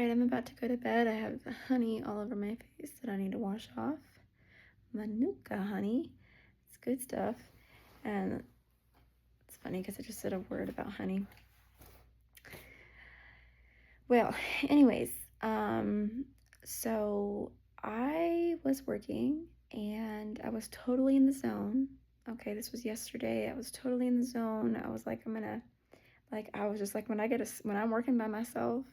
Alright, I'm about to go to bed. I have honey all over my face that I need to wash off. Manuka honey. It's good stuff. And it's funny because I just said a word about honey. Well, anyways, so I was working and I was totally in the zone. Okay, this was yesterday. I was totally in the zone. I was like, I was just like, when I'm working by myself,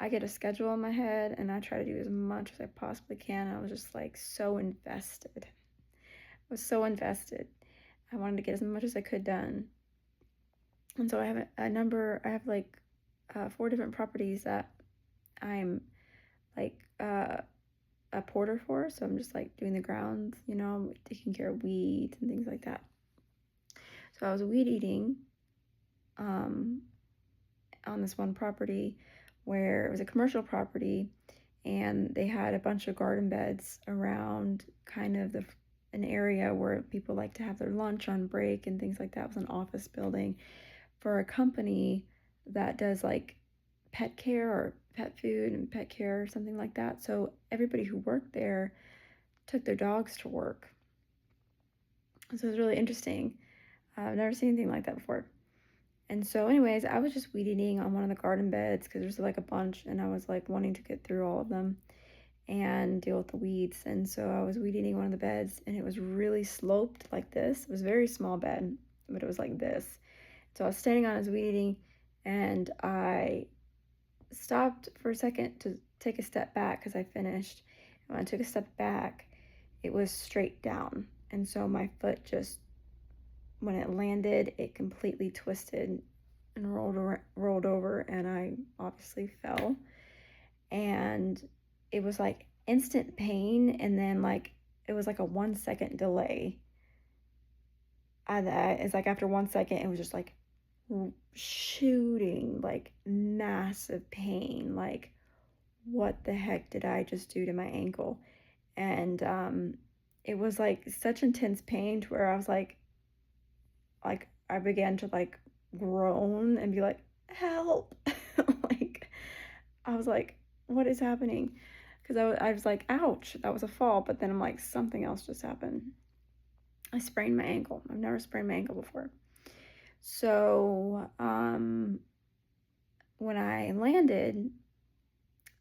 I get a schedule in my head and I try to do as much as I possibly can. I was just like so invested. I was so invested. I wanted to get as much as I could done. And so I have I have like 4 different properties that I'm like a porter for. So I'm just like doing the grounds, taking care of weeds and things like that. So I was weed eating on this one property where it was a commercial property and they had a bunch of garden beds around kind of an area where people like to have their lunch on break and things like that. It was an office building for a company that does like pet care or pet food and pet care or something like that. So everybody who worked there took their dogs to work. So it was really interesting. I've never seen anything like that before. And so anyways, I was just weed eating on one of the garden beds because there's like a bunch and I was like wanting to get through all of them and deal with the weeds. And so I was weed eating one of the beds and it was really sloped like this. It was a very small bed, but it was like this. So I was standing on his weed eating and I stopped for a second to take a step back because I finished. And when I took a step back, it was straight down. And so my foot just, when it landed, it completely twisted and rolled over and I obviously fell. And it was like instant pain and then like it was like a 1 second delay. It's like after 1 second it was just like shooting, like massive pain, like what the heck did I just do to my ankle? And it was like such intense pain to where I was like I began to like groan and be like, help. Like I was like, what is happening? Because I was like, ouch, that was a fall. But then I'm like, something else just happened. I sprained my ankle. I've never sprained my ankle before. So when I landed,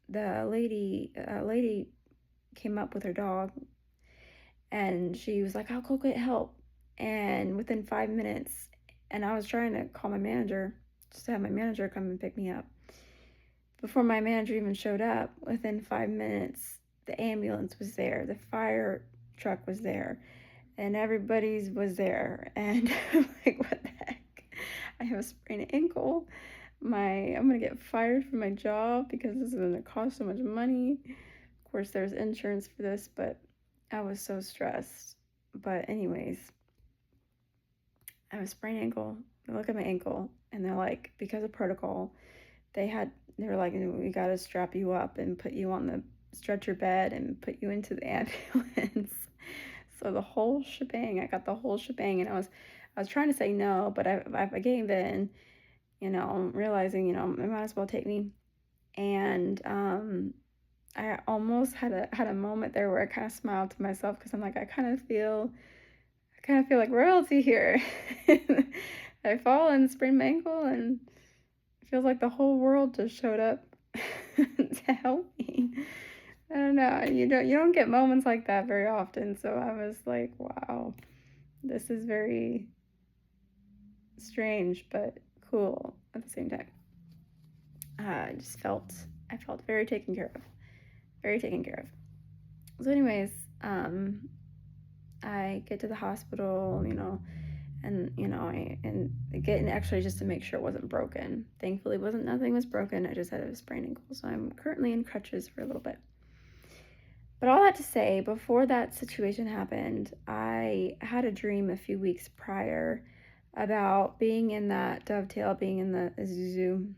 the lady came up with her dog and she was like, I'll go get help. And within 5 minutes, and I was trying to call my manager, just to have my manager come and pick me up. Before my manager even showed up, within 5 minutes, the ambulance was there, the fire truck was there, and everybody's was there. And I'm like, what the heck? I have a sprained ankle. I'm gonna get fired from my job because this is gonna cost so much money. Of course, there's insurance for this, but I was so stressed. But anyways, I have a sprained ankle. They look at my ankle and they're like, because of protocol, they were like, we got to strap you up and put you on the stretcher bed and put you into the ambulance. So the whole shebang, I got the whole shebang, and I was trying to say no, but I gave in, realizing, it might as well take me. And I almost had a moment there where I kind of smiled to myself because I'm like, I kind of feel like royalty here. I fall and sprained my ankle and it feels like the whole world just showed up to help me. I don't know. You don't get moments like that very often. So I was like, wow, this is very strange but cool at the same time. I felt very taken care of. Very taken care of. So anyways, I get to the hospital, and getting actually just to make sure it wasn't broken. Thankfully, nothing was broken. I just had a sprained ankle, so I'm currently in crutches for a little bit. But all that to say, before that situation happened, I had a dream a few weeks prior about being in that Dovetail, being in the Isuzu.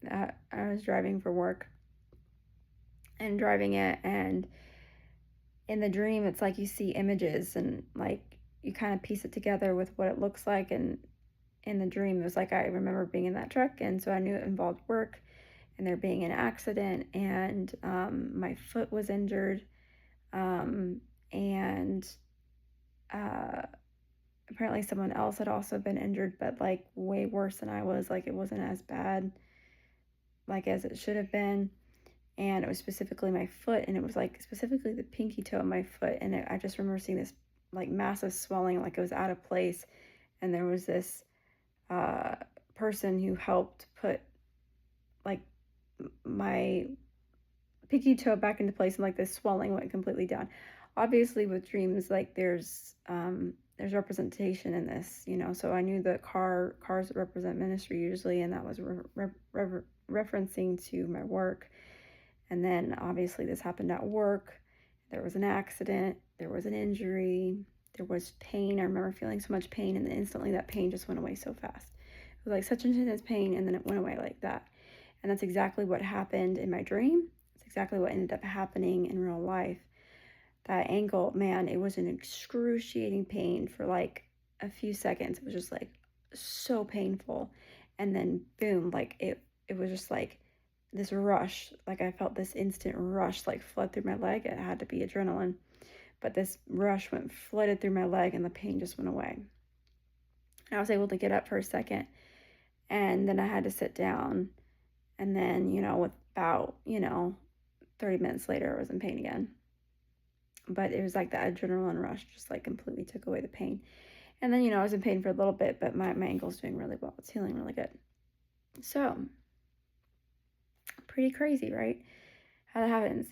I was driving for work and driving it, and in the dream, it's like you see images and like you kind of piece it together with what it looks like. And in the dream, it was like I remember being in that truck, and so I knew it involved work. and there being an accident, and my foot was injured, and uh, apparently someone else had also been injured, but like way worse than I was. Like it wasn't as bad like as it should have been. And it was specifically my foot, and it was like specifically the pinky toe of my foot. And I just remember seeing this like massive swelling, like it was out of place. And there was this uh, person who helped put like my pinky toe back into place, and like this swelling went completely down. Obviously, with dreams, like there's representation in this, you know. So I knew the cars that represent ministry usually, and that was referencing to my work. And then obviously this happened at work. There was an accident, there was an injury, there was pain. I remember feeling so much pain, and then instantly that pain just went away so fast. It was like such intense pain, and then it went away like that. And that's exactly what happened in my dream. It's exactly what ended up happening in real life. That ankle, man, it was an excruciating pain for like a few seconds. It was just like so painful. And then boom, like it was just like this rush. Like I felt this instant rush like flood through my leg. It had to be adrenaline. But this rush went flooded through my leg, and the pain just went away. And I was able to get up for a second, and then I had to sit down. And then, with about, 30 minutes later, I was in pain again. But it was like the adrenaline rush just like completely took away the pain. And then, I was in pain for a little bit, but my ankle's doing really well. It's healing really good. So, pretty crazy, right? How that happens.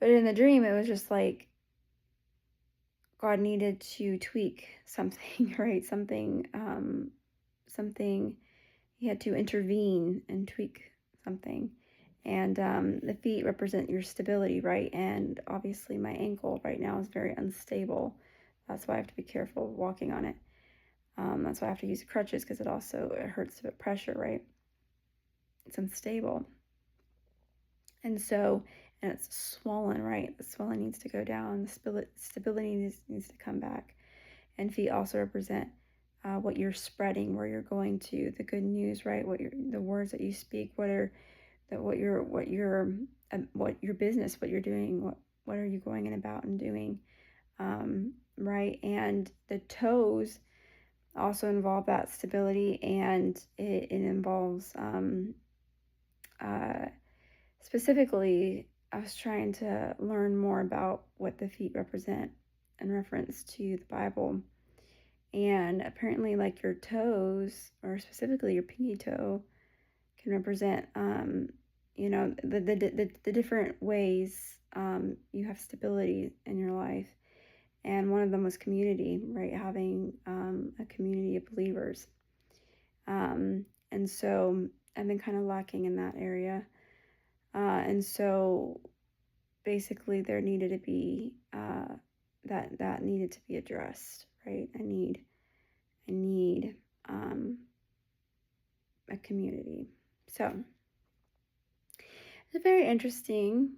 But in the dream, it was just like God needed to tweak something, right? Something, he had to intervene and tweak something. And the feet represent your stability, right? And obviously my ankle right now is very unstable. That's why I have to be careful walking on it. That's why I have to use crutches, because it hurts to put pressure, right? It's unstable. And it's swollen, right? The swelling needs to go down. The stability needs to come back. And feet also represent what you're spreading, where you're going to, the good news, right? The words that you speak, what your business, what you're doing, what are you going in about and doing, right? And the toes also involve that stability, and it involves specifically, I was trying to learn more about what the feet represent in reference to the Bible. And apparently, like your toes, or specifically your pinky toe, can represent, the different ways you have stability in your life. And one of them was community, right? Having a community of believers. And so I've been kind of lacking in that area. And so basically there needed to be, that needed to be addressed, right? I need a community. So it's very interesting,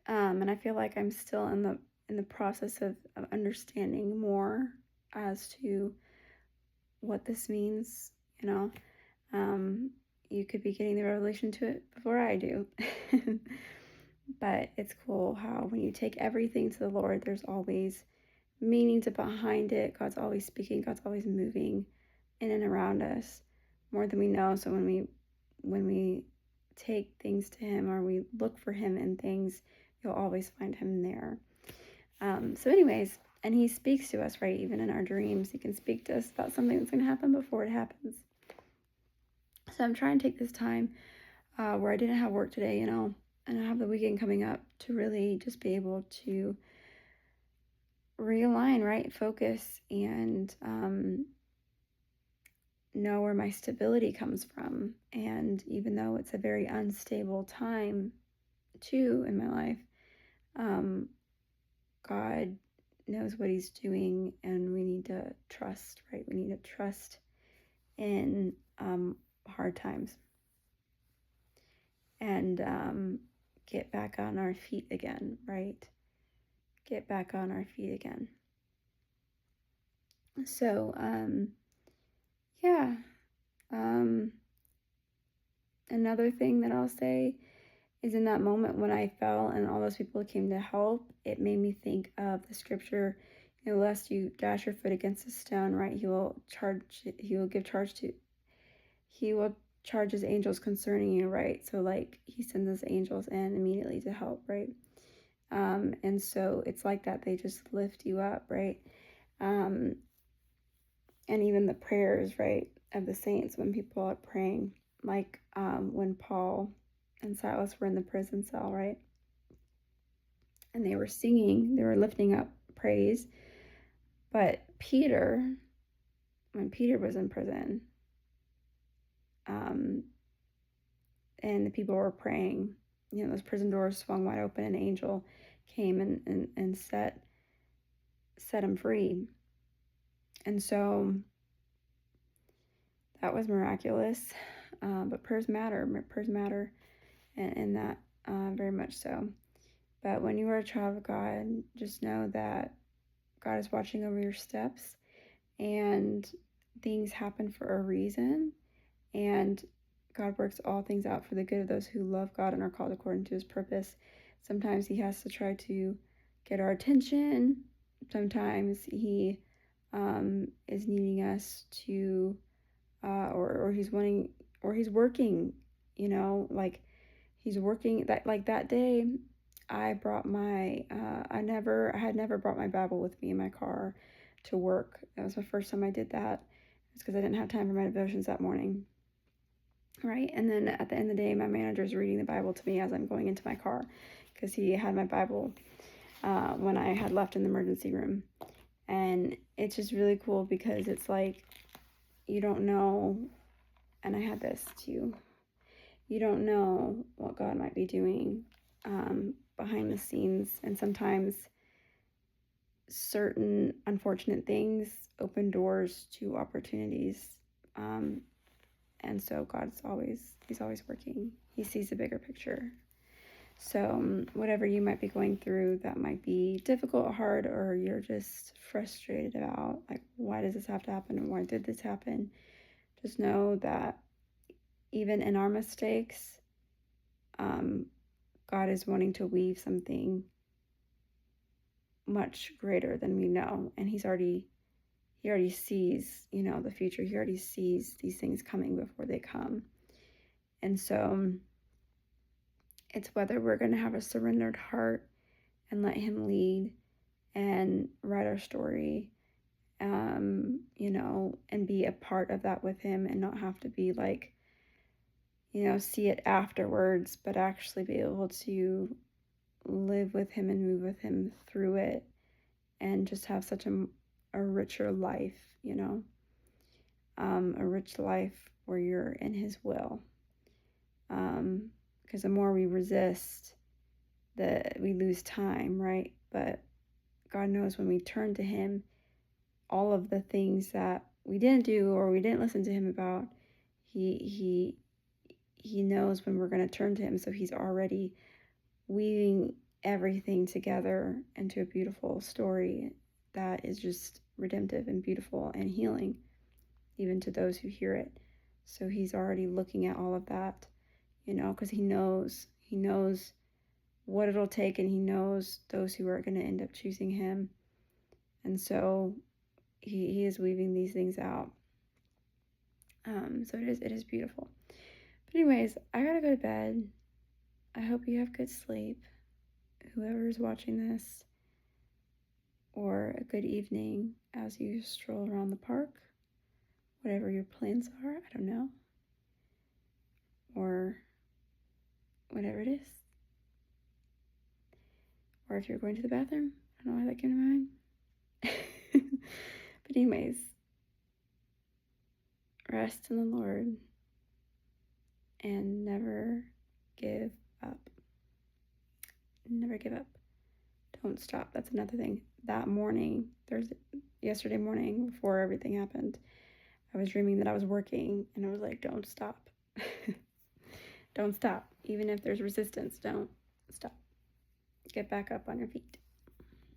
and I feel like I'm still in the process of understanding more as to what this means. You could be getting the revelation to it before I do. But it's cool how when you take everything to the Lord, there's always meaning behind it. God's always speaking. God's always moving in and around us more than we know. So when we take things to him, or we look for him in things, you'll always find him there. So anyways, and he speaks to us, right? Even in our dreams, he can speak to us about something that's going to happen before it happens. So I'm trying to take this time where I didn't have work today, and I have the weekend coming up, to really just be able to realign, right? Focus, and know where my stability comes from. And even though it's a very unstable time too in my life, God knows what he's doing, and we need to trust, right? We need to trust in hard times, and get back on our feet again, right? Get back on our feet again. So, yeah. Another thing that I'll say is in that moment when I fell and all those people came to help, it made me think of the scripture, lest you dash your foot against a stone, right? He will charge his angels concerning you, right? So like he sends his angels in immediately to help, right? And so it's like that. They just lift you up, right? And even the prayers, right, of the saints when people are praying, like when Paul and Silas were in the prison cell, right? And they were singing, they were lifting up praise. But Peter, when Peter was in prison, and the people were praying, those prison doors swung wide open, an angel came and set him free. And so that was miraculous. But prayers matter. Prayers matter, and that very much so. But when you are a child of God, just know that God is watching over your steps, and things happen for a reason, and God works all things out for the good of those who love God and are called according to his purpose. Sometimes he has to try to get our attention. Sometimes he is needing us to, or he's wanting, or he's working, like he's working that day. I brought my, I had never brought my Bible with me in my car to work. That was the first time I did that. It's because I didn't have time for my devotions that morning. Right. And then at the end of the day, my manager's reading the Bible to me as I'm going into my car because he had my Bible when I had left in the emergency room. And it's just really cool because it's like, you don't know, and I had this too, you don't know what God might be doing behind the scenes. And sometimes certain unfortunate things open doors to opportunities. And so he's always working. He sees the bigger picture. So whatever you might be going through that might be difficult, hard, or you're just frustrated about, like, why does this have to happen and why did this happen? Just know that even in our mistakes, God is wanting to weave something much greater than we know. And he already sees, the future. He already sees these things coming before they come. And so it's whether we're going to have a surrendered heart and let him lead and write our story, and be a part of that with him and not have to be like, see it afterwards, but actually be able to live with him and move with him through it and just have such a richer life, a rich life where you're in his will. Because the more we resist, we lose time, right? But God knows when we turn to him, all of the things that we didn't do or we didn't listen to him about, he knows when we're going to turn to him. So he's already weaving everything together into a beautiful story that is just redemptive and beautiful and healing, even to those who hear it. So he's already looking at all of that, because he knows what it'll take, and he knows those who are going to end up choosing him. And so he is weaving these things out. So it is beautiful. But anyways, I gotta go to bed. I hope you have good sleep, whoever is watching this, or a good evening as you stroll around the park, whatever your plans are, I don't know, or whatever it is. Or if you're going to the bathroom, I don't know why that came to mind. But anyways, rest in the Lord and never give up. Never give up. Don't stop. That's another thing. That morning, yesterday morning, before everything happened, I was dreaming that I was working, and I was like, don't stop. Don't stop. Even if there's resistance, don't stop. Get back up on your feet.